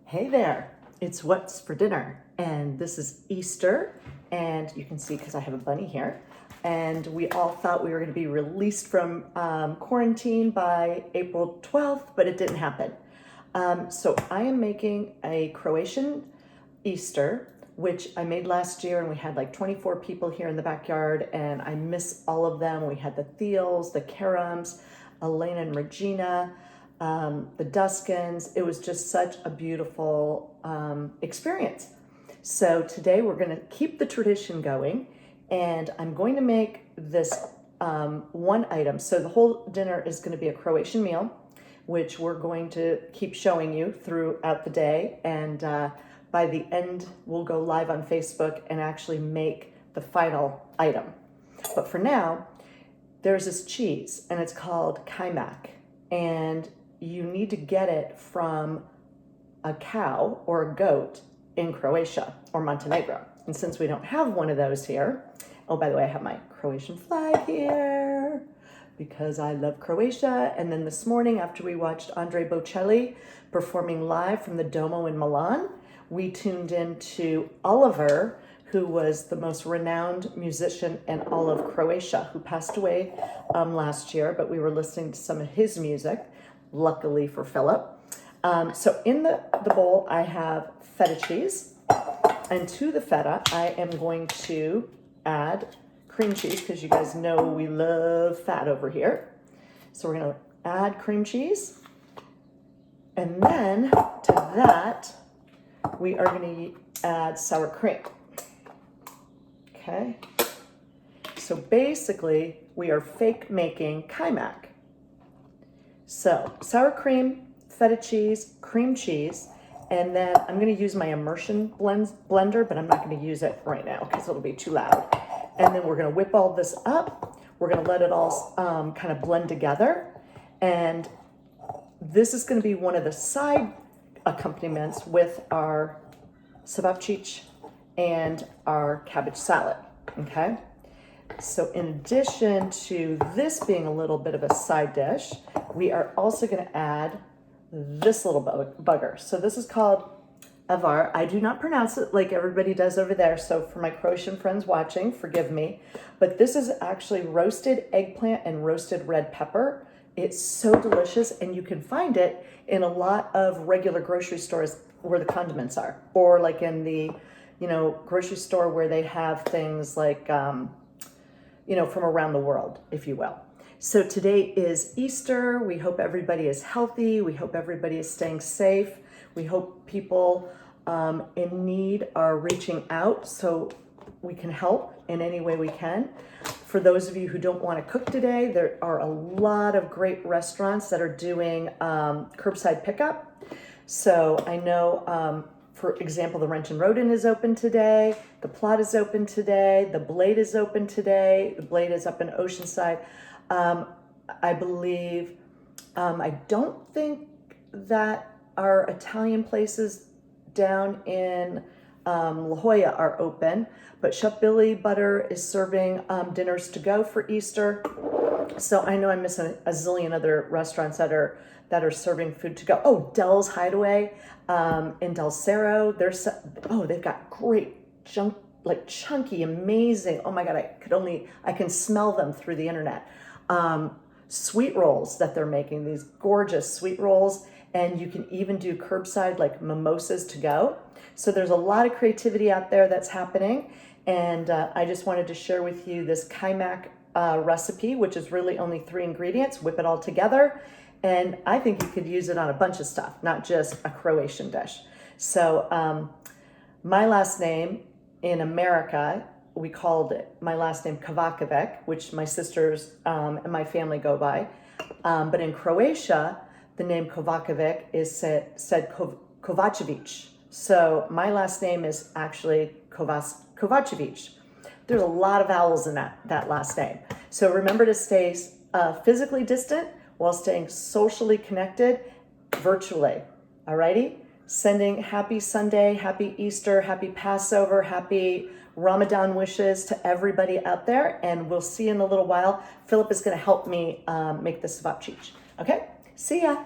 Hey there, it's What's for Dinner, and this is Easter, and you can see because I have a bunny here, and we all thought we were going to be released from quarantine by April 12th, but it didn't happen. So I am making a Croatian Easter, which I made last year, and we had like 24 people here in the backyard, and I miss all of them. We had the Thiels, the Karams, Elena and Regina, the Duskins. It was just such a beautiful experience. So today we're going to keep the tradition going, and I'm going to make this one item. So the whole dinner is going to be a Croatian meal, which we're going to keep showing you throughout the day. And by the end, we'll go live on Facebook and actually make the final item. But for now, there's this cheese, and it's called Kaymak. And you need to get it from a cow or a goat in Croatia or Montenegro. And since we don't have one of those here, oh, by the way, I have my Croatian flag here because I love Croatia. And then this morning, after we watched Andrea Bocelli performing live from the Duomo in Milan, we tuned into Oliver, who was the most renowned musician in all of Croatia, who passed away last year, but we were listening to some of his music, luckily for Philip. So in the bowl, I have feta cheese, and to the feta, I am going to add cream cheese, because you guys know we love fat over here. So we're gonna add cream cheese, and then to that, we are gonna add sour cream. Okay, so basically we are fake making Kaymak. So sour cream, feta cheese, cream cheese, and then I'm going to use my immersion blender, but I'm not going to use it right now because it'll be too loud. And then we're going to whip all this up. We're going to let it all kind of blend together. And this is going to be one of the side accompaniments with our cevapcic and our cabbage salad, okay? So in addition to this being a little bit of a side dish, we are also going to add this little bugger. So this is called avar. I do not pronounce it like everybody does over there, so for my Croatian friends watching, forgive me. But this is actually roasted eggplant and roasted red pepper. It's so delicious, and you can find it in a lot of regular grocery stores where the condiments are, or like in the, grocery store where they have things like, from around the world, if you will. So today is Easter. We hope everybody is healthy. We hope everybody is staying safe. We hope people in need are reaching out so we can help in any way we can. For those of you who don't want to cook today, there are a lot of great restaurants that are doing curbside pickup. So I know, for example, the Wrench and Rodin is open today. The Plot is open today. The Blade is open today. The Blade is up in Oceanside. I believe, I don't think that our Italian places down in La Jolla are open, but Chef Billy Butter is serving dinners to go for Easter. So I know I'm missing a zillion other restaurants that are serving food to go. Oh, Del's Hideaway in Del Cerro. They've got great chunky, amazing. Oh my God, I can smell them through the internet. Sweet rolls that they're making, these gorgeous sweet rolls, and you can even do curbside like mimosas to go. So there's a lot of creativity out there that's happening, and I just wanted to share with you this Kaymak recipe, which is really only 3 ingredients. Whip it all together, and I think you could use it on a bunch of stuff, not just a Croatian dish. So my last name in America, we called it my last name Kovačević, which my sisters and my family go by. But in Croatia, the name Kovačević is said Kovačević. So my last name is actually Kovačević. There's a lot of vowels in that last name. So remember to stay physically distant while staying socially connected virtually. Alrighty? Sending happy Sunday, happy Easter, happy Passover, happy Ramadan wishes to everybody out there, and we'll see you in a little while. Philip is going to help me make the cevapcic. Okay? See ya.